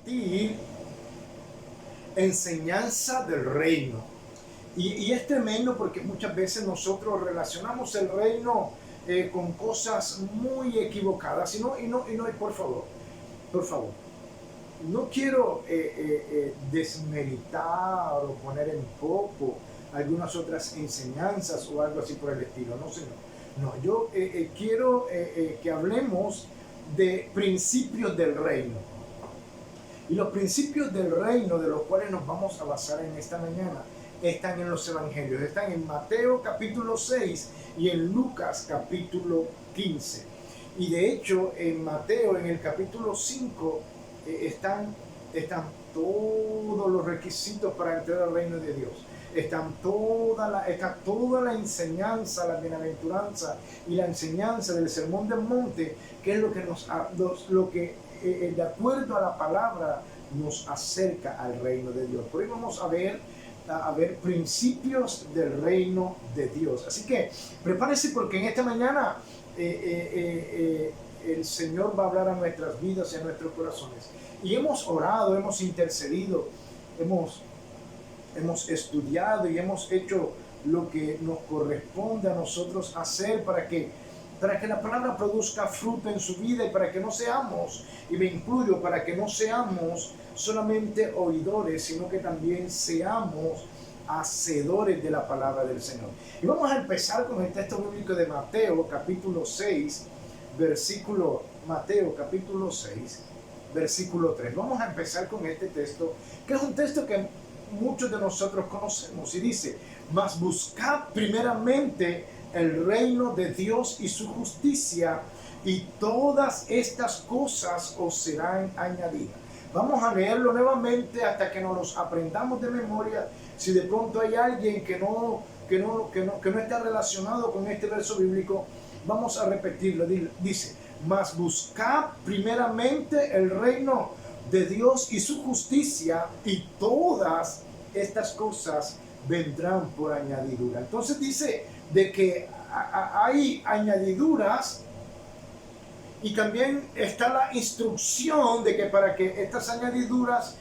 compartir enseñanza del reino. Y es tremendo porque muchas veces nosotros relacionamos el reino con cosas muy equivocadas. Por favor, no quiero desmeritar o poner en poco algunas otras enseñanzas o algo así por el estilo. No, señor. No, yo quiero que hablemos de principios del reino. Y los principios del reino de los cuales nos vamos a basar en esta mañana están en los evangelios. Están en Mateo capítulo 6 y en Lucas capítulo 15. Y de hecho en Mateo, en el capítulo 5, están todos los requisitos para entrar al reino de Dios. Está toda la enseñanza, la bienaventuranza y la enseñanza del sermón del monte, que es lo que de acuerdo a la palabra nos acerca al reino de Dios. Por hoy vamos a ver principios del reino de Dios. Así que prepárese porque en esta mañana el Señor va a hablar a nuestras vidas y a nuestros corazones. Y hemos orado, hemos intercedido, hemos estudiado y hemos hecho lo que nos corresponde a nosotros hacer para que la palabra produzca fruto en su vida y para que no seamos, y me incluyo, para que no seamos solamente oidores, sino que también seamos hacedores de la palabra del Señor. Y vamos a empezar con el texto bíblico de Mateo capítulo 6, versículo 3. Vamos a empezar con este texto, que es un texto que muchos de nosotros conocemos, y dice: mas buscad primeramente el reino de Dios y su justicia, y todas estas cosas os serán añadidas. Vamos a leerlo nuevamente hasta que nos los aprendamos de memoria. Si de pronto hay alguien que no está relacionado con este verso bíblico, vamos a repetirlo. Dice: mas buscad primeramente el reino de Dios y su justicia, y todas estas cosas vendrán por añadidura. Entonces dice de que hay añadiduras, y también está la instrucción de que para que estas añadiduras,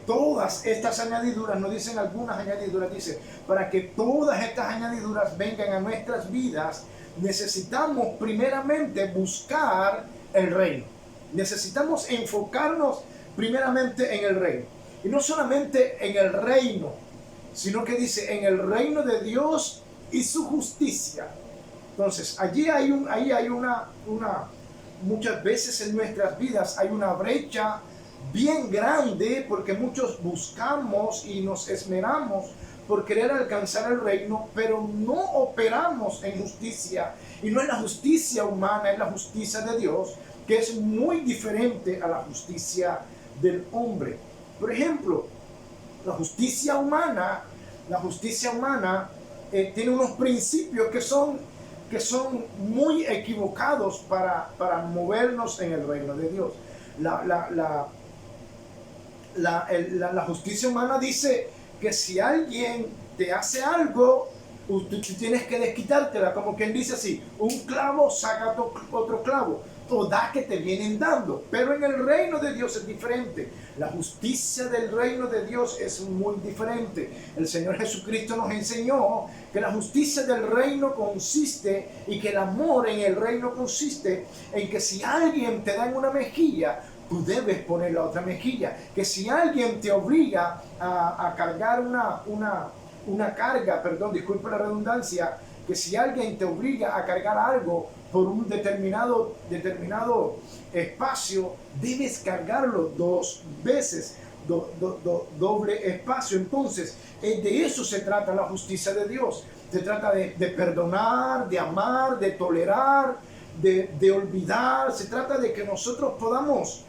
todas estas añadiduras, no dicen algunas añadiduras, dice, para que todas estas añadiduras vengan a nuestras vidas, necesitamos primeramente buscar el reino. Necesitamos enfocarnos primeramente en el reino. Y no solamente en el reino, sino que dice en el reino de Dios y su justicia. Entonces, allí hay muchas veces en nuestras vidas hay una brecha bien grande, porque muchos buscamos y nos esmeramos por querer alcanzar el reino, pero no operamos en justicia, y no es la justicia humana, es la justicia de Dios, que es muy diferente a la justicia del hombre. Por ejemplo, la justicia humana tiene unos principios que son muy equivocados para movernos en el reino de Dios. La justicia humana dice que si alguien te hace algo, tú tienes que desquitártela, como quien dice así: un clavo saca otro clavo, o da que te vienen dando. Pero en el reino de Dios es diferente. La justicia del reino de Dios es muy diferente. El Señor Jesucristo nos enseñó que la justicia del reino consiste, y que el amor en el reino consiste en que si alguien te da en una mejilla, tú debes poner la otra mejilla. Que si alguien te obliga a cargar una carga, disculpe la redundancia, que si alguien te obliga a cargar algo por un determinado espacio, debes cargarlo 2 veces, doble espacio. Entonces, de eso se trata la justicia de Dios. Se trata de perdonar, de amar, de tolerar, de olvidar. Se trata de que nosotros podamos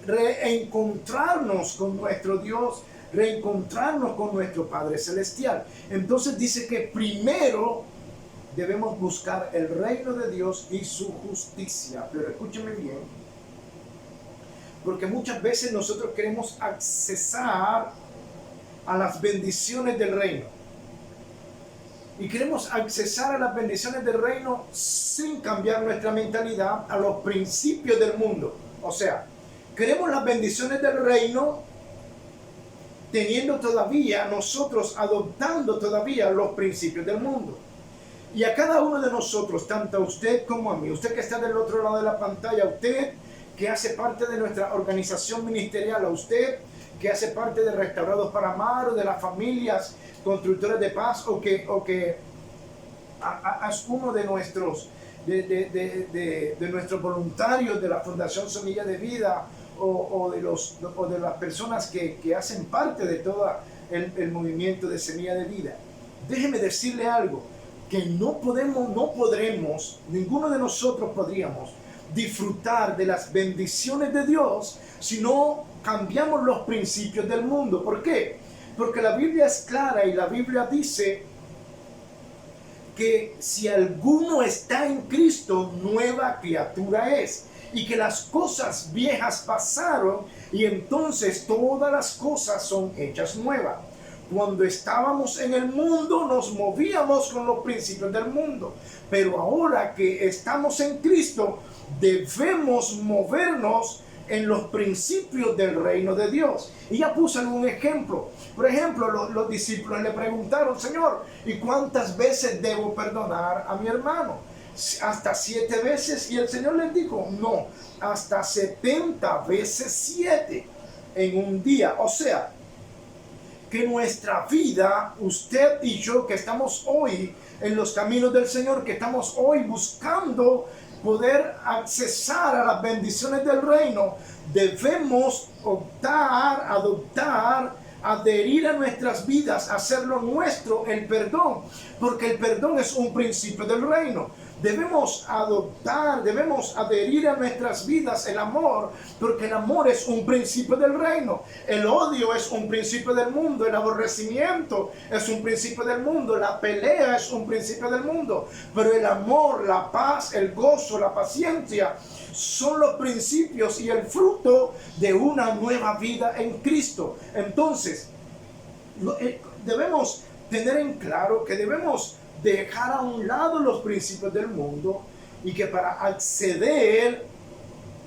reencontrarnos con nuestro Dios, reencontrarnos con nuestro Padre Celestial. Entonces dice que primero debemos buscar el reino de Dios y su justicia. Pero escúcheme bien, porque muchas veces nosotros queremos accesar a las bendiciones del reino, y queremos accesar a las bendiciones del reino sin cambiar nuestra mentalidad a los principios del mundo. O sea, queremos las bendiciones del reino teniendo todavía nosotros, adoptando todavía los principios del mundo. Y a cada uno de nosotros, tanto a usted como a mí, usted que está del otro lado de la pantalla, a usted que hace parte de nuestra organización ministerial, a usted que hace parte de Restaurados para Amar o de las familias constructores de paz, o que es uno de nuestros nuestros voluntarios de la Fundación Semilla de Vida, o de las personas que hacen parte de todo el movimiento de Semilla de Vida. Déjeme decirle algo, que no podremos, ninguno de nosotros podríamos disfrutar de las bendiciones de Dios si no cambiamos los principios del mundo. ¿Por qué? Porque la Biblia es clara y la Biblia dice que si alguno está en Cristo, nueva criatura es, y que las cosas viejas pasaron y entonces todas las cosas son hechas nuevas. Cuando estábamos en el mundo nos movíamos con los principios del mundo, pero ahora que estamos en Cristo debemos movernos en los principios del reino de Dios. Y ya puse algún ejemplo. Por ejemplo, los discípulos le preguntaron: Señor, ¿y cuántas veces debo perdonar a mi hermano? ¿Hasta 7 veces? Y el Señor les dijo: no, hasta 70 veces 7 en un día. O sea, que nuestra vida, usted y yo que estamos hoy en los caminos del Señor, que estamos hoy buscando poder accesar a las bendiciones del reino, debemos adoptar, adherir a nuestras vidas, hacerlo nuestro el perdón, porque el perdón es un principio del reino. Debemos adoptar, debemos adherir a nuestras vidas el amor, porque el amor es un principio del reino. El odio es un principio del mundo, el aborrecimiento es un principio del mundo, la pelea es un principio del mundo, pero el amor, la paz, el gozo, la paciencia son los principios y el fruto de una nueva vida en Cristo. Entonces, debemos tener en claro que debemos dejar a un lado los principios del mundo, y que para acceder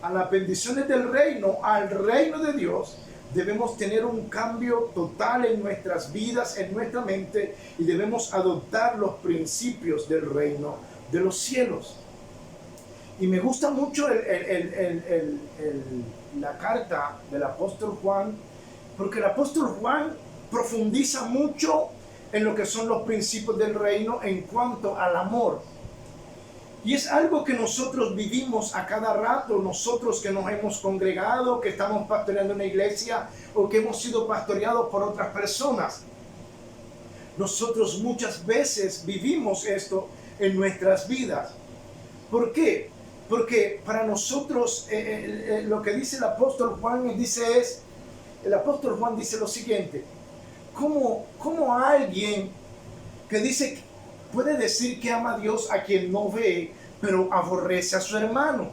a las bendiciones del reino, al reino de Dios, debemos tener un cambio total en nuestras vidas, en nuestra mente, y debemos adoptar los principios del reino de los cielos. Y me gusta mucho la carta del apóstol Juan, porque el apóstol Juan profundiza mucho en lo que son los principios del reino en cuanto al amor. Y es algo que nosotros vivimos a cada rato, nosotros que nos hemos congregado, que estamos pastoreando una iglesia o que hemos sido pastoreados por otras personas. Nosotros muchas veces vivimos esto en nuestras vidas. ¿Por qué? Porque para nosotros lo que dice el apóstol Juan el apóstol Juan dice lo siguiente: ¿Cómo alguien que puede decir que ama a Dios a quien no ve, pero aborrece a su hermano?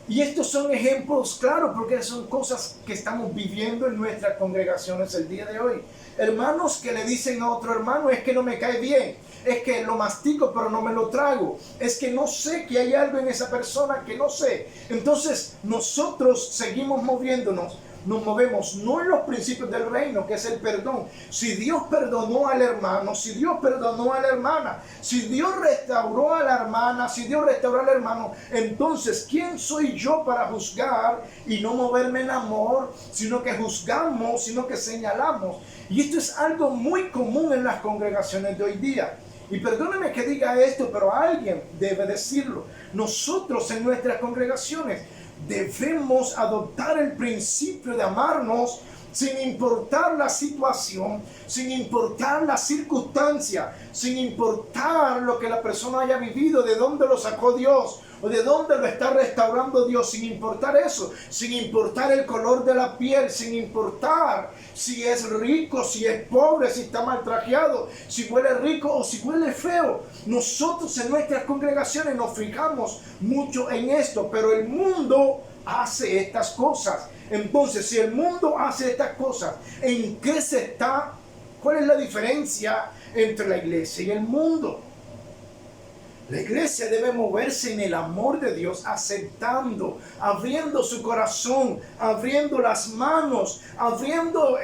Y estos son ejemplos claros, porque son cosas que estamos viviendo en nuestras congregaciones el día de hoy. Hermanos que le dicen a otro hermano: es que no me cae bien, es que lo mastico pero no me lo trago, es que no sé, que hay algo en esa persona que no sé. Entonces nosotros seguimos moviéndonos. Nos movemos no en los principios del reino, que es el perdón. Si Dios perdonó al hermano, si Dios perdonó a la hermana, si Dios restauró a la hermana, si Dios restauró al hermano, entonces ¿quién soy yo para juzgar y no moverme en amor, sino que juzgamos, sino que señalamos? Y esto es algo muy común en las congregaciones de hoy día. Y perdóneme que diga esto, pero alguien debe decirlo. Nosotros en nuestras congregaciones debemos adoptar el principio de amarnos sin importar la situación, sin importar la circunstancia, sin importar lo que la persona haya vivido, de dónde lo sacó Dios o de dónde lo está restaurando Dios, sin importar eso, sin importar el color de la piel, sin importar si es rico, si es pobre, si está mal trajeado, si huele rico o si huele feo. Nosotros en nuestras congregaciones nos fijamos mucho en esto, pero el mundo hace estas cosas. Entonces, si el mundo hace estas cosas, ¿en qué se está? ¿Cuál es la diferencia entre la iglesia y el mundo? La iglesia debe moverse en el amor de Dios, aceptando, abriendo su corazón, abriendo las manos, abriendo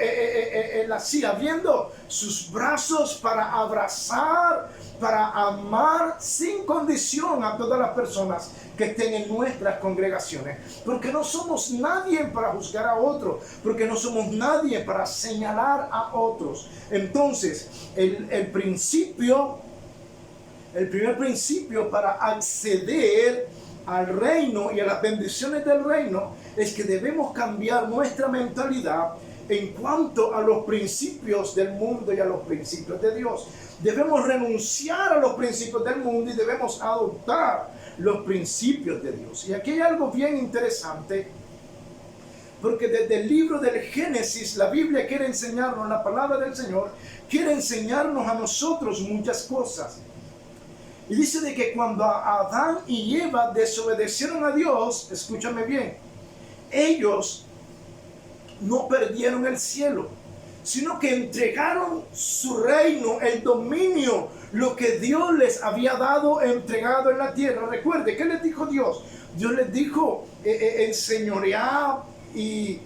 sus brazos para abrazar, para amar sin condición a todas las personas que estén en nuestras congregaciones. Porque no somos nadie para juzgar a otro, porque no somos nadie para señalar a otros. Entonces, el primer principio para acceder al reino y a las bendiciones del reino es que debemos cambiar nuestra mentalidad en cuanto a los principios del mundo y a los principios de Dios. Debemos renunciar a los principios del mundo y debemos adoptar los principios de Dios. Y aquí hay algo bien interesante, porque desde el libro del Génesis la Biblia quiere enseñarnos, la palabra del Señor quiere enseñarnos a nosotros muchas cosas. Y dice de que cuando Adán y Eva desobedecieron a Dios, escúchame bien, ellos no perdieron el cielo, sino que entregaron su reino, el dominio, lo que Dios les había dado, entregado en la tierra. Recuerde, ¿qué les dijo Dios? Dios les dijo, enseñorear y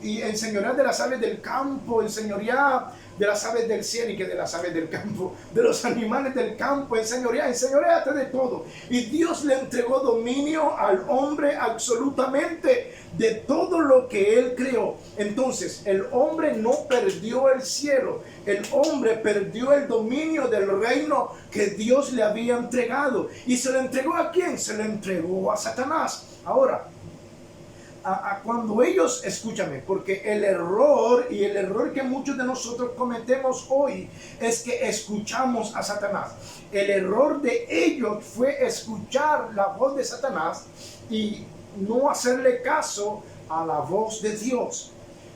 enseñorear de las aves del campo, enseñorear de las aves del cielo, y que de las aves del campo, de los animales del campo, enseñoreate de todo. Y Dios le entregó dominio al hombre absolutamente de todo lo que él creó. Entonces, el hombre no perdió el cielo, el hombre perdió el dominio del reino que Dios le había entregado. ¿Y se lo entregó a quién? Se lo entregó a Satanás. Ahora, cuando ellos, escúchame, porque el error que muchos de nosotros cometemos hoy es que escuchamos a Satanás. El error de ellos fue escuchar la voz de Satanás y no hacerle caso a la voz de Dios.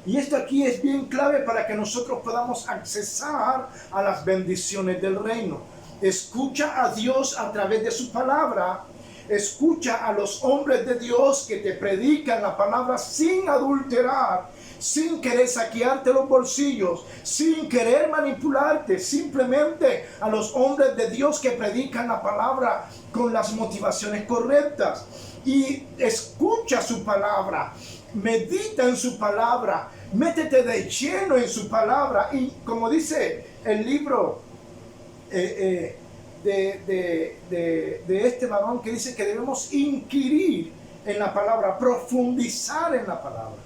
Y esto aquí es bien clave para que nosotros podamos accesar a las bendiciones del reino. Escucha a Dios a través de su palabra. Escucha a los hombres de Dios que te predican la palabra sin adulterar, sin querer saquearte los bolsillos, sin querer manipularte. Simplemente a los hombres de Dios que predican la palabra con las motivaciones correctas. Y escucha su palabra, medita en su palabra, métete de lleno en su palabra. Y como dice el libro de este varón, que dice que debemos inquirir en la palabra, profundizar en la palabra,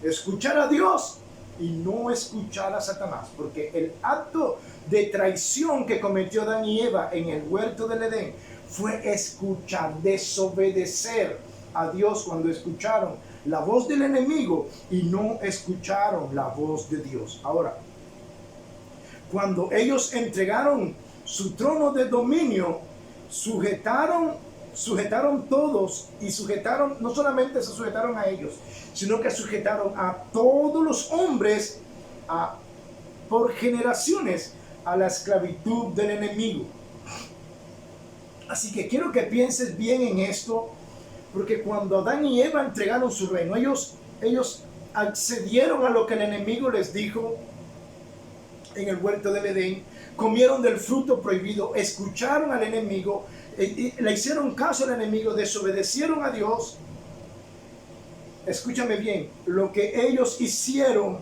escuchar a Dios y no escuchar a Satanás, porque el acto de traición que cometió Adán y Eva en el huerto del Edén fue escuchar, desobedecer a Dios cuando escucharon la voz del enemigo y no escucharon la voz de Dios. Ahora, cuando ellos entregaron su trono de dominio, sujetaron todos, y no solamente se sujetaron a ellos, sino que sujetaron a todos los hombres por generaciones a la esclavitud del enemigo. Así que quiero que pienses bien en esto, porque cuando Adán y Eva entregaron su reino, ellos accedieron a lo que el enemigo les dijo en el huerto del Edén, comieron del fruto prohibido, escucharon al enemigo, le hicieron caso al enemigo, desobedecieron a Dios. Escúchame bien, lo que ellos hicieron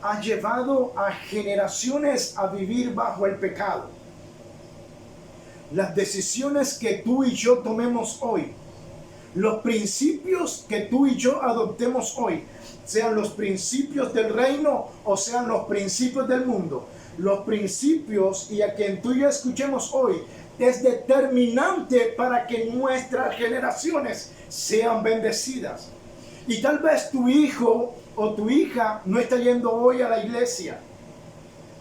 ha llevado a generaciones a vivir bajo el pecado. Las decisiones que tú y yo tomemos hoy, los principios que tú y yo adoptemos hoy, sean los principios del reino o sean los principios del mundo, los principios y a quien tú y yo escuchemos hoy es determinante para que nuestras generaciones sean bendecidas. Y tal vez tu hijo o tu hija no está yendo hoy a la iglesia.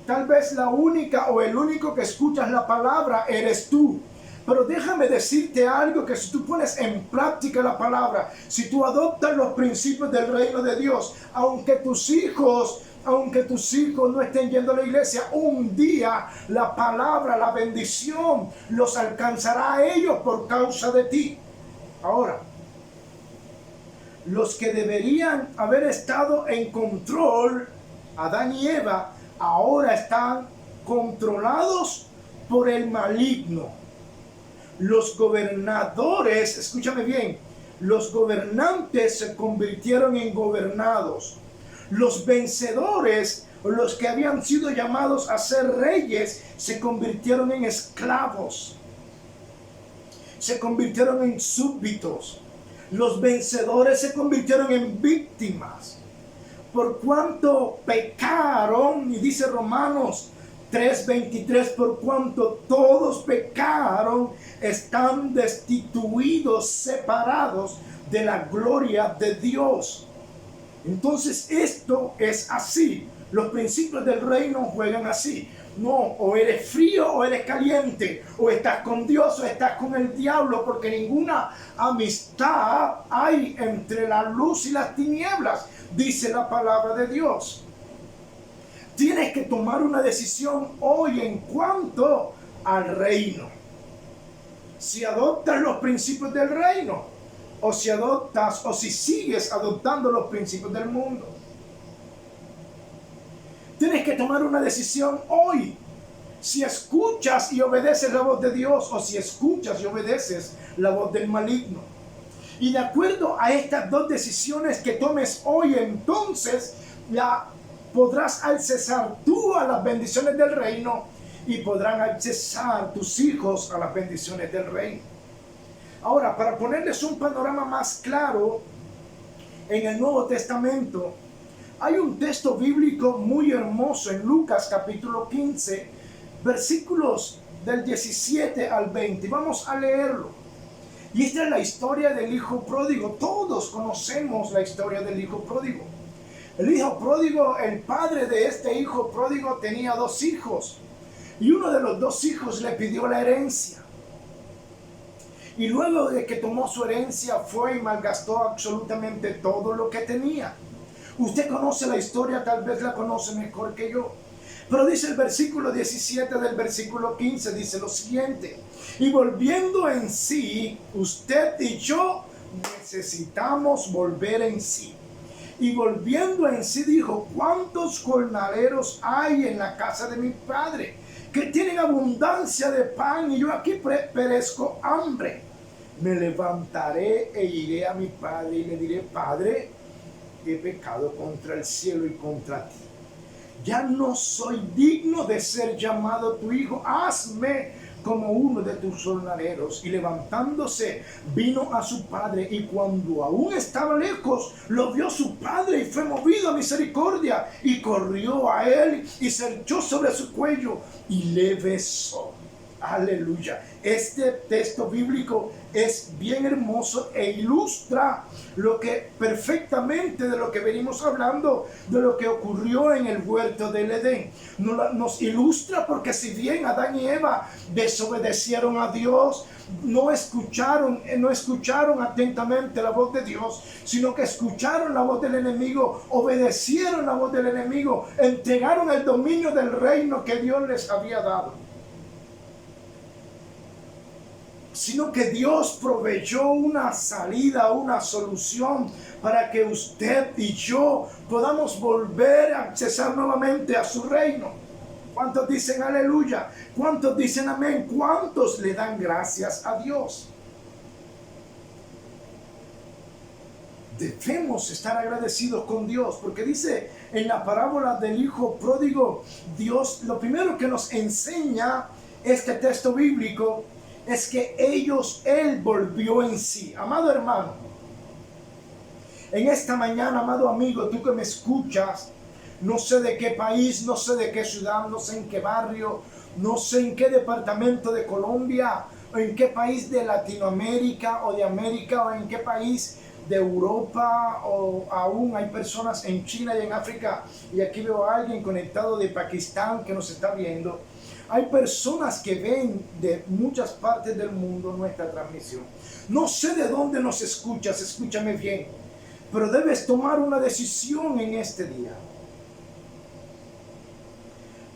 Tal vez la única o el único que escuchas la palabra eres tú. Pero déjame decirte algo, que si tú pones en práctica la palabra, si tú adoptas los principios del reino de Dios, aunque tus hijos no estén yendo a la iglesia, un día la palabra, la bendición los alcanzará a ellos por causa de ti. Ahora, los que deberían haber estado en control, Adán y Eva, ahora están controlados por el maligno. Los gobernadores, escúchame bien, los gobernantes se convirtieron en gobernados. Los vencedores, los que habían sido llamados a ser reyes, se convirtieron en esclavos. Se convirtieron en súbditos. Los vencedores se convirtieron en víctimas. Por cuanto pecaron, y dice Romanos 3:23, por cuanto todos pecaron, están destituidos, separados de la gloria de Dios. Entonces esto es así. Los principios del reino juegan así. No, o eres frío o eres caliente, o estás con Dios o estás con el diablo, porque ninguna amistad hay entre la luz y las tinieblas, dice la palabra de Dios. Tienes que tomar una decisión hoy en cuanto al reino. Si adoptas los principios del reino, o si adoptas o si sigues adoptando los principios del mundo. Tienes que tomar una decisión hoy. Si escuchas y obedeces la voz de Dios, o si escuchas y obedeces la voz del maligno. Y de acuerdo a estas dos decisiones que tomes hoy, entonces podrás accesar tú a las bendiciones del reino y podrán accesar tus hijos a las bendiciones del reino. Ahora, para ponerles un panorama más claro, en el Nuevo Testamento hay un texto bíblico muy hermoso en Lucas capítulo 15, versículos del 17 al 20. Vamos a leerlo. Y esta es la historia del hijo pródigo. Todos conocemos la historia del hijo pródigo. El hijo pródigo, el padre de este hijo pródigo tenía dos hijos. Y uno de los dos hijos le pidió la herencia. Y luego de que tomó su herencia, fue y malgastó absolutamente todo lo que tenía. Usted conoce la historia, tal vez la conoce mejor que yo. Pero dice el versículo 17 del versículo 15, dice lo siguiente. Y volviendo en sí, usted y yo necesitamos volver en sí. Y volviendo en sí dijo, ¿cuántos jornaleros hay en la casa de mi padre que tienen abundancia de pan y yo aquí perezco hambre? Me levantaré e iré a mi padre y le diré, Padre, he pecado contra el cielo y contra ti. Ya no soy digno de ser llamado tu hijo. Hazme como uno de tus jornaleros. Y levantándose, vino a su padre. Y cuando aún estaba lejos, lo vio su padre y fue movido a misericordia. Y corrió a él y se echó sobre su cuello y le besó. Aleluya. Este texto bíblico es bien hermoso e ilustra lo que perfectamente de lo que venimos hablando, de lo que ocurrió en el huerto del Edén. Nos ilustra porque si bien Adán y Eva desobedecieron a Dios, no escucharon atentamente la voz de Dios, sino que escucharon la voz del enemigo, obedecieron la voz del enemigo, entregaron el dominio del reino que Dios les había dado. Sino que Dios proveyó una salida, una solución para que usted y yo podamos volver a accesar nuevamente a su reino. ¿Cuántos dicen aleluya? ¿Cuántos dicen amén? ¿Cuántos le dan gracias a Dios? Debemos estar agradecidos con Dios, porque dice en la parábola del hijo pródigo, Dios, lo primero que nos enseña este texto bíblico es que él volvió en sí. Amado hermano, en esta mañana, amado amigo, tú que me escuchas, no sé de qué país, no sé de qué ciudad, no sé en qué barrio, no sé en qué departamento de Colombia, o en qué país de Latinoamérica o de América, o en qué país de Europa, o aún hay personas en China y en África, y aquí veo a alguien conectado de Pakistán que nos está viendo. Hay personas que ven de muchas partes del mundo nuestra transmisión. No sé de dónde nos escuchas, escúchame bien, pero debes tomar una decisión en este día.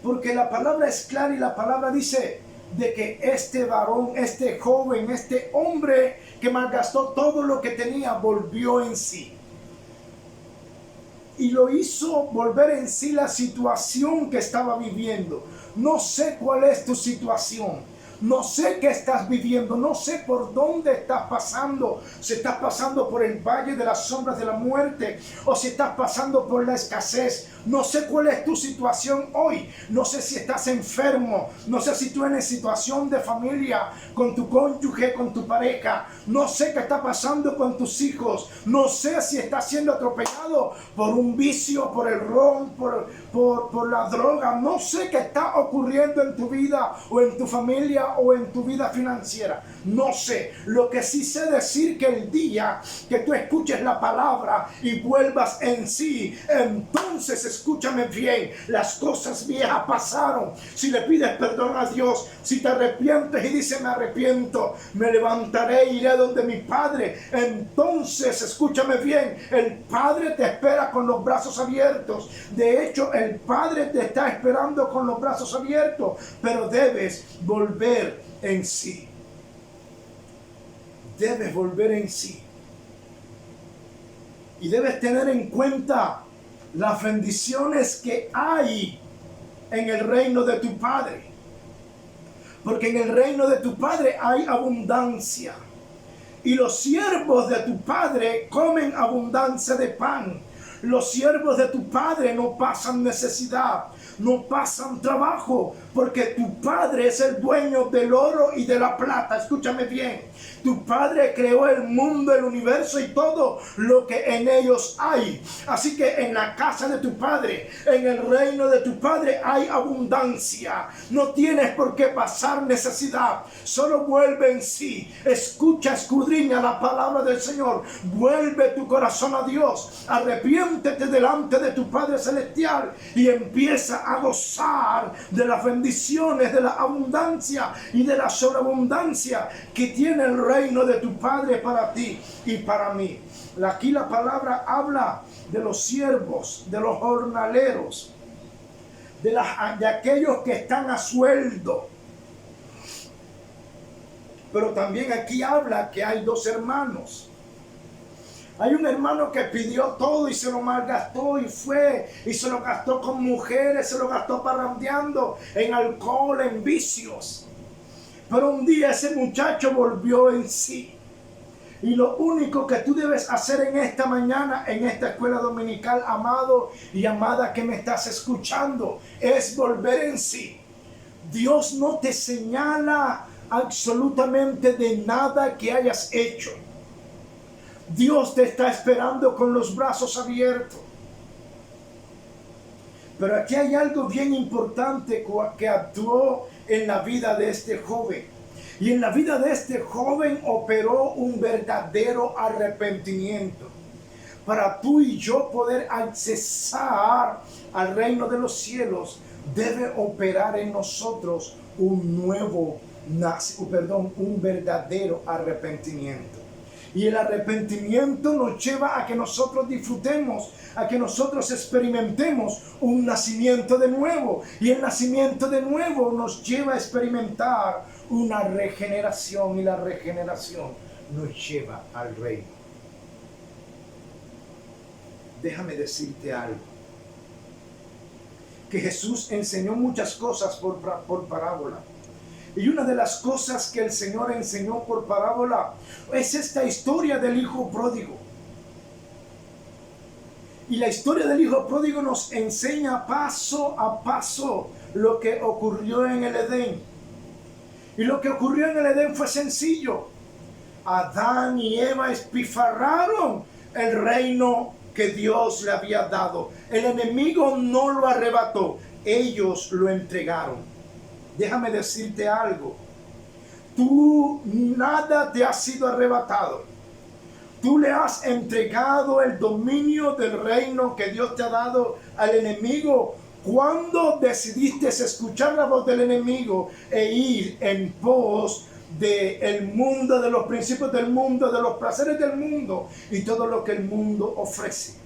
Porque la palabra es clara y la palabra dice de que este varón, este joven, este hombre que malgastó todo lo que tenía, volvió en sí. y lo hizo volver en sí la situación que estaba viviendo. No sé cuál es tu situación. No sé qué estás viviendo, no sé por dónde estás pasando, si estás pasando por el valle de las sombras de la muerte o si estás pasando por la escasez. No sé cuál es tu situación hoy, no sé si estás enfermo, no sé si tú eres en situación de familia, con tu cónyuge, con tu pareja, no sé qué está pasando con tus hijos, no sé si estás siendo atropellado por un vicio, por el ron, por la droga, no sé qué está ocurriendo en tu vida o en tu familia o en tu vida financiera. No sé. Lo que sí sé decir que el día que tú escuches la palabra y vuelvas en sí, entonces escúchame bien, las cosas viejas pasaron. Si le pides perdón a Dios, si te arrepientes y dices me arrepiento, me levantaré e iré donde mi Padre, entonces escúchame bien, el Padre te espera con los brazos abiertos. De hecho, el Padre te está esperando con los brazos abiertos, pero debes volver en sí. Debes volver en sí. Y debes tener en cuenta las bendiciones que hay en el reino de tu Padre. Porque en el reino de tu Padre hay abundancia. Y los siervos de tu Padre comen abundancia de pan. Los siervos de tu Padre no pasan necesidad, no pasan trabajo, porque tu Padre es el dueño del oro y de la plata. Escúchame bien. Tu Padre creó el mundo, el universo y todo lo que en ellos hay. Así que en la casa de tu Padre, en el reino de tu Padre hay abundancia. No tienes por qué pasar necesidad. Solo vuelve en sí. Escucha, escudriña la palabra del Señor. Vuelve tu corazón a Dios. Arrepiéntete delante de tu Padre Celestial y empieza a gozar de las bendiciones, de la abundancia y de la sobreabundancia que tiene el reino de tu Padre para ti y para mí. Aquí la palabra habla de los siervos, de los jornaleros, de aquellos que están a sueldo. Pero también aquí habla que hay dos hermanos. Hay un hermano que pidió todo y se lo malgastó y fue y se lo gastó con mujeres, se lo gastó parrandeando, en alcohol, en vicios. Pero un día ese muchacho volvió en sí. Y lo único que tú debes hacer en esta mañana, en esta escuela dominical, amado y amada que me estás escuchando, es volver en sí. Dios no te señala absolutamente de nada que hayas hecho. Dios te está esperando con los brazos abiertos. Pero aquí hay algo bien importante que actuó en la vida de este joven. Y en la vida de este joven operó un verdadero arrepentimiento. Para tú y yo poder accesar al reino de los cielos, debe operar en nosotros un verdadero arrepentimiento. Y el arrepentimiento nos lleva a que nosotros disfrutemos, a que nosotros experimentemos un nacimiento de nuevo. Y el nacimiento de nuevo nos lleva a experimentar una regeneración. Y la regeneración nos lleva al reino. Déjame decirte algo. Que Jesús enseñó muchas cosas por parábola. Y una de las cosas que el Señor enseñó por parábola es esta historia del hijo pródigo. Y la historia del hijo pródigo nos enseña paso a paso lo que ocurrió en el Edén. Y lo que ocurrió en el Edén fue sencillo. Adán y Eva espifarraron el reino que Dios le había dado. El enemigo no lo arrebató, ellos lo entregaron. Déjame decirte algo. Nada te ha sido arrebatado. Tú le has entregado el dominio del reino que Dios te ha dado al enemigo. Cuando decidiste escuchar la voz del enemigo e ir en pos del mundo, de los principios del mundo, de los placeres del mundo y todo lo que el mundo ofrece.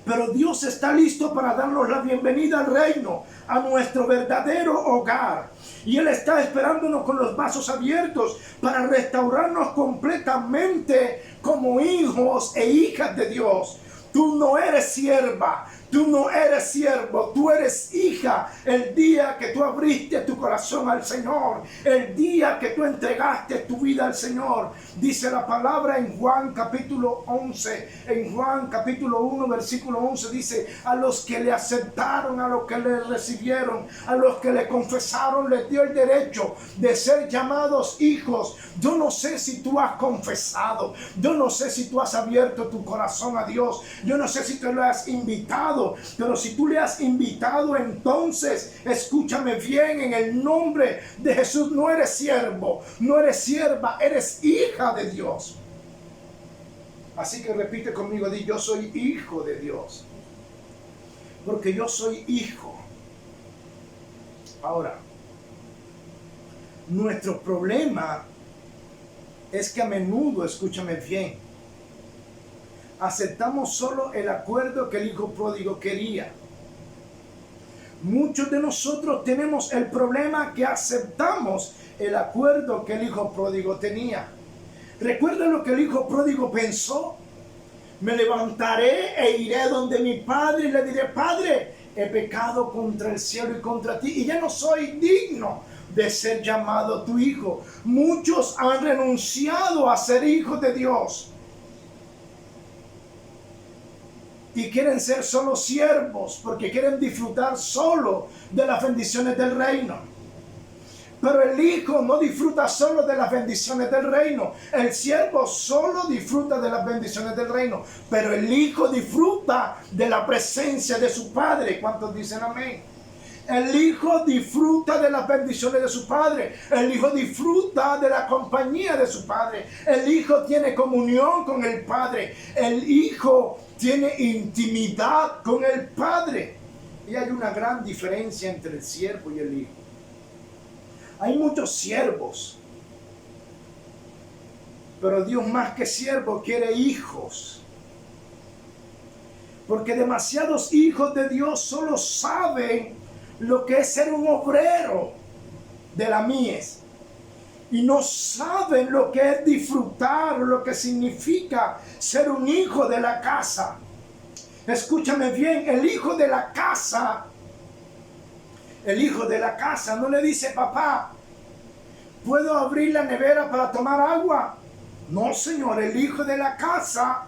Pero Dios está listo para darnos la bienvenida al reino, a nuestro verdadero hogar. Y Él está esperándonos con los brazos abiertos para restaurarnos completamente como hijos e hijas de Dios. Tú no eres sierva, tú no eres siervo, tú eres hija. El día que tú abriste tu corazón al Señor, el día que tú entregaste tu vida al Señor, dice la palabra en Juan capítulo 11, en Juan capítulo 1 versículo 11 dice: a los que le aceptaron, a los que le recibieron, a los que le confesaron, les dio el derecho de ser llamados hijos. Yo no sé si tú has confesado, yo no sé si tú has abierto tu corazón a Dios, yo no sé si tú le has invitado, pero si tú le has invitado, entonces escúchame bien, en el nombre de Jesús, no eres siervo, no eres sierva, eres hija de Dios. Así que repite conmigo, di: yo soy hijo de Dios, porque yo soy hijo. Ahora, nuestro problema es que a menudo, escúchame bien, aceptamos solo el acuerdo que el hijo pródigo quería. Muchos de nosotros tenemos el problema que aceptamos el acuerdo que el hijo pródigo tenía. ¿Recuerda lo que el hijo pródigo pensó? Me levantaré e iré donde mi padre y le diré: Padre, he pecado contra el cielo y contra ti, y ya no soy digno de ser llamado tu hijo. Muchos han renunciado a ser hijos de Dios y quieren ser solo siervos, porque quieren disfrutar solo de las bendiciones del reino. Pero el hijo no disfruta solo de las bendiciones del reino. El siervo solo disfruta de las bendiciones del reino. Pero el hijo disfruta de la presencia de su padre. ¿Cuántos dicen amén? El hijo disfruta de las bendiciones de su padre. El hijo disfruta de la compañía de su padre. El hijo tiene comunión con el padre. El hijo tiene intimidad con el padre. Y hay una gran diferencia entre el siervo y el hijo. Hay muchos siervos, pero Dios, más que siervo, quiere hijos. Porque demasiados hijos de Dios solo saben lo que es ser un obrero de la mies, y no saben lo que es disfrutar, lo que significa ser un hijo de la casa. Escúchame bien, el hijo de la casa no le dice: papá, ¿puedo abrir la nevera para tomar agua? No, señor, el hijo de la casa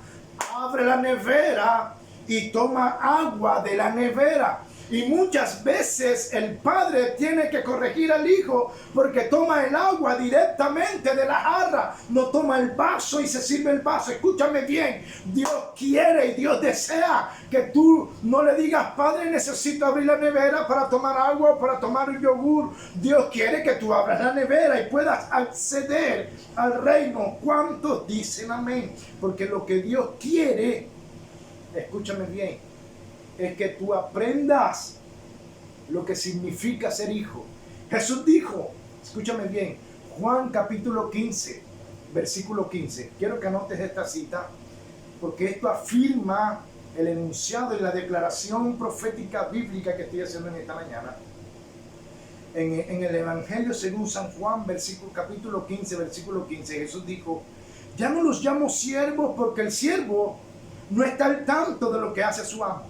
abre la nevera y toma agua de la nevera. Y muchas veces el padre tiene que corregir al hijo porque toma el agua directamente de la jarra, no toma el vaso y se sirve el vaso. Escúchame bien, Dios quiere y Dios desea que tú no le digas: padre, necesito abrir la nevera para tomar agua o para tomar un yogur. Dios quiere que tú abras la nevera y puedas acceder al reino. ¿Cuántos dicen amén? Porque lo que Dios quiere, escúchame bien, es que tú aprendas lo que significa ser hijo. Jesús dijo, escúchame bien, Juan capítulo 15, versículo 15. Quiero que anotes esta cita, porque esto afirma el enunciado y la declaración profética bíblica que estoy haciendo en esta mañana. En el Evangelio según San Juan, capítulo 15, versículo 15, Jesús dijo: ya no los llamo siervos, porque el siervo no está al tanto de lo que hace su amo.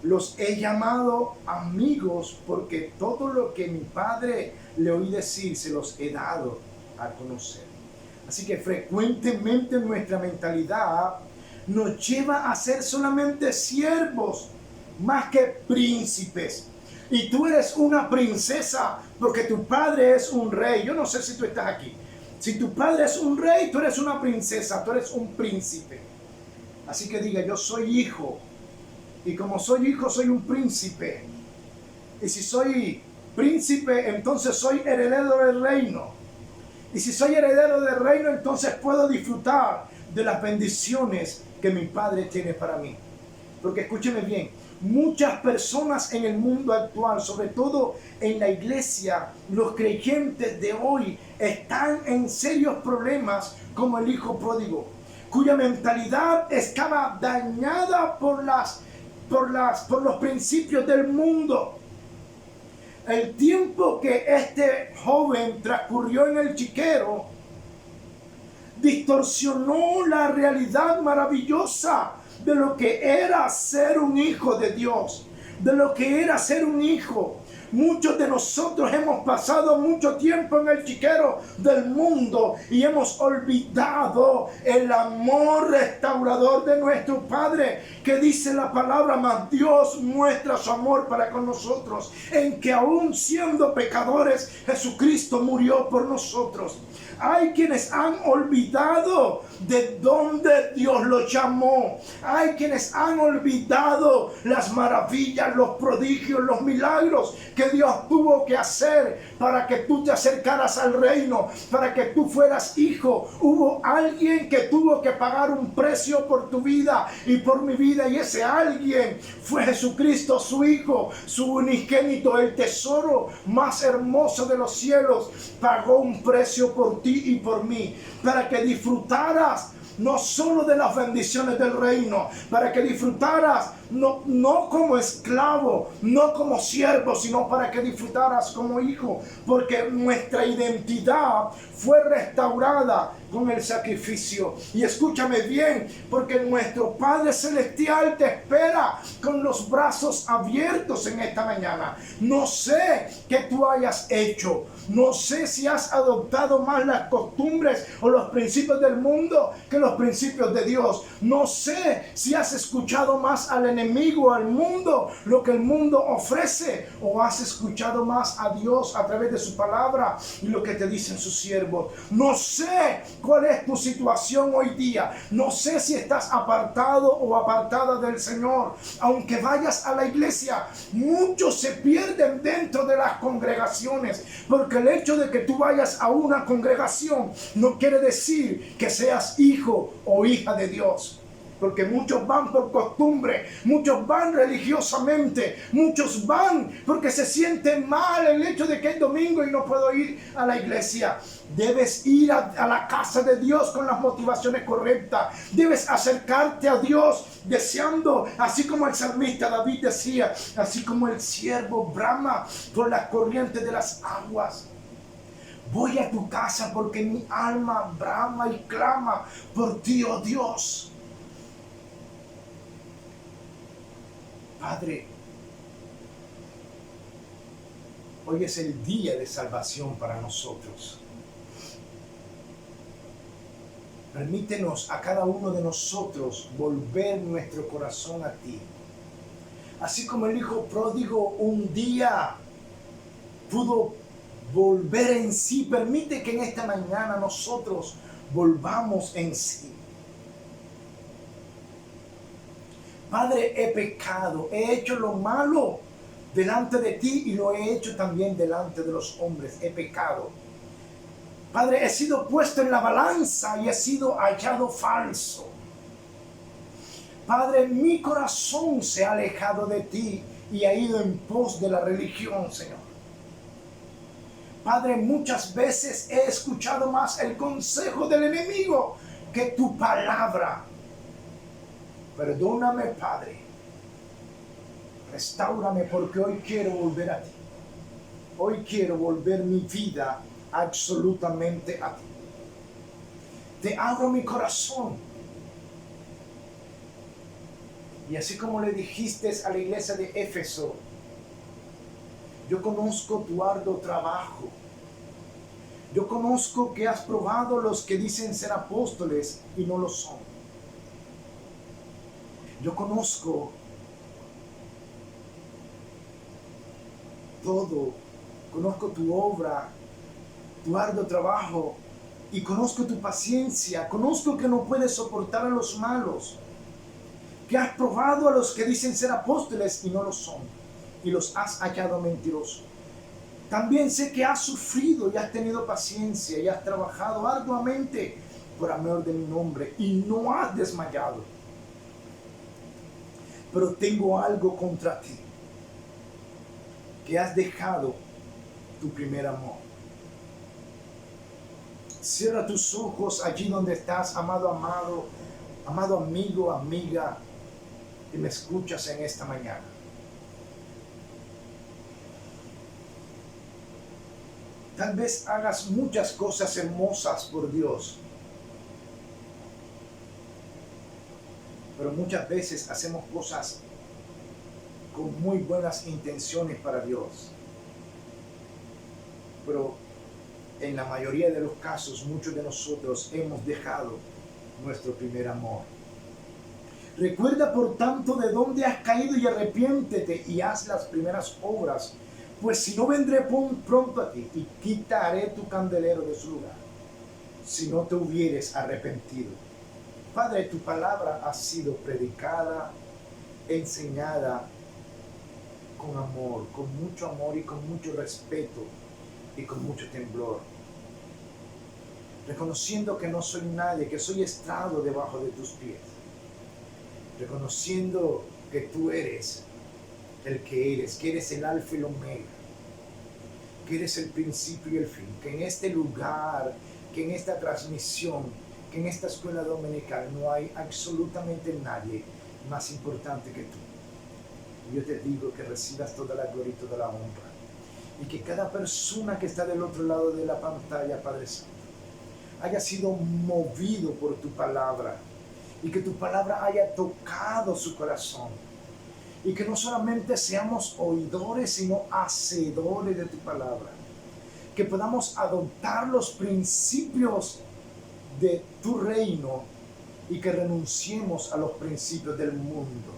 Los he llamado amigos, porque todo lo que mi Padre le oí decir se los he dado a conocer. Así que frecuentemente nuestra mentalidad nos lleva a ser solamente siervos más que príncipes. Y tú eres una princesa porque tu padre es un rey. Yo no sé si tú estás aquí. Si tu padre es un rey, tú eres una princesa, tú eres un príncipe. Así que diga: yo soy hijo. Y como soy hijo, soy un príncipe. Y si soy príncipe, entonces soy heredero del reino. Y si soy heredero del reino, entonces puedo disfrutar de las bendiciones que mi Padre tiene para mí. Porque escúcheme bien, muchas personas en el mundo actual, sobre todo en la iglesia, los creyentes de hoy, están en serios problemas como el hijo pródigo, cuya mentalidad estaba dañada por los principios del mundo. El tiempo que este joven transcurrió en el chiquero distorsionó la realidad maravillosa de lo que era ser un hijo de Dios, de lo que era ser un hijo. Muchos de nosotros hemos pasado mucho tiempo en el chiquero del mundo y hemos olvidado el amor restaurador de nuestro Padre, que dice la palabra, mas Dios muestra su amor para con nosotros, en que aún siendo pecadores, Jesucristo murió por nosotros. Hay quienes han olvidado de dónde Dios los llamó. Hay quienes han olvidado las maravillas, los prodigios, los milagros que Dios tuvo que hacer para que tú te acercaras al reino, para que tú fueras hijo. Hubo alguien que tuvo que pagar un precio por tu vida y por mi vida, y ese alguien fue Jesucristo, su Hijo, su unigénito, el tesoro más hermoso de los cielos. Pagó un precio por ti y por mí, para que disfrutaras no solo de las bendiciones del reino, para que disfrutaras no como esclavo, no como siervo, sino para que disfrutaras como hijo, porque nuestra identidad fue restaurada con el sacrificio. Y escúchame bien, porque nuestro Padre Celestial te espera con los brazos abiertos en esta mañana. No sé qué tú hayas hecho, no sé si has adoptado más las costumbres o los principios del mundo que los principios de Dios. No sé si has escuchado más al enemigo, al mundo, lo que el mundo ofrece, o has escuchado más a Dios a través de su palabra y lo que te dicen sus siervos. No sé cuál es tu situación hoy día. No sé si estás apartado o apartada del Señor. Aunque vayas a la iglesia, muchos se pierden dentro de las congregaciones, porque el hecho de que tú vayas a una congregación no quiere decir que seas hijo o hija de Dios. Porque muchos van por costumbre, muchos van religiosamente, muchos van porque se sienten mal el hecho de que es domingo y no puedo ir a la iglesia. Debes ir a la casa de Dios con las motivaciones correctas. Debes acercarte a Dios deseando, así como el salmista David decía, así como el siervo brama por las corrientes de las aguas. Voy a tu casa porque mi alma brama y clama por ti, oh Dios. Padre, hoy es el día de salvación para nosotros. Permítenos a cada uno de nosotros volver nuestro corazón a ti. Así como el hijo pródigo un día pudo volver en sí, permite que en esta mañana nosotros volvamos en sí. Padre, he pecado, he hecho lo malo delante de ti y lo he hecho también delante de los hombres. He pecado. Padre, he sido puesto en la balanza y he sido hallado falso. Padre, mi corazón se ha alejado de ti y ha ido en pos de la religión, Señor. Padre, muchas veces he escuchado más el consejo del enemigo que tu palabra. Perdóname, Padre. Restáurame, porque hoy quiero volver a ti. Hoy quiero volver mi vida absolutamente a ti. Te abro mi corazón. Y así como le dijiste a la iglesia de Éfeso, yo conozco tu arduo trabajo. Yo conozco que has probado los que dicen ser apóstoles y no lo son. Yo conozco todo, conozco tu obra, tu arduo trabajo, y conozco tu paciencia, conozco que no puedes soportar a los malos, que has probado a los que dicen ser apóstoles y no lo son, y los has hallado mentirosos. También sé que has sufrido y has tenido paciencia y has trabajado arduamente por amor de mi nombre y no has desmayado. Pero tengo algo contra ti, que has dejado tu primer amor. Cierra tus ojos allí donde estás, amado amigo, amiga, que me escuchas en esta mañana. Tal vez hagas muchas cosas hermosas por Dios. Pero muchas veces hacemos cosas con muy buenas intenciones para Dios. Pero en la mayoría de los casos, muchos de nosotros hemos dejado nuestro primer amor. Recuerda por tanto de dónde has caído y arrepiéntete y haz las primeras obras, pues si no vendré pronto a ti y quitaré tu candelero de su lugar, si no te hubieres arrepentido. Padre, tu palabra ha sido predicada, enseñada con mucho amor y con mucho respeto y con mucho temblor. Reconociendo que no soy nadie, que soy estrado debajo de tus pies. Reconociendo que tú eres el que eres el alfa y el omega, que eres el principio y el fin, que en este lugar, que en esta transmisión, que en esta escuela dominical no hay absolutamente nadie más importante que tú. Yo te digo que recibas toda la gloria y toda la honra, y que cada persona que está del otro lado de la pantalla, Padre Santo, haya sido movido por tu palabra, y que tu palabra haya tocado su corazón, y que no solamente seamos oidores, sino hacedores de tu palabra, que podamos adoptar los principios de tu reino y que renunciemos a los principios del mundo,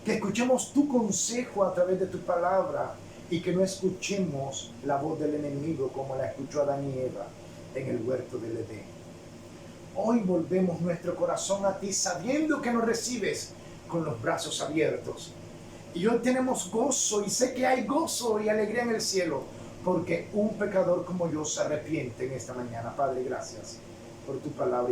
que escuchemos tu consejo a través de tu palabra y que no escuchemos la voz del enemigo como la escuchó Adán y Eva en el huerto del Edén. Hoy volvemos nuestro corazón a ti sabiendo que nos recibes con los brazos abiertos. Y hoy tenemos gozo, y sé que hay gozo y alegría en el cielo, porque un pecador como yo se arrepiente en esta mañana. Padre, gracias por tu palabra.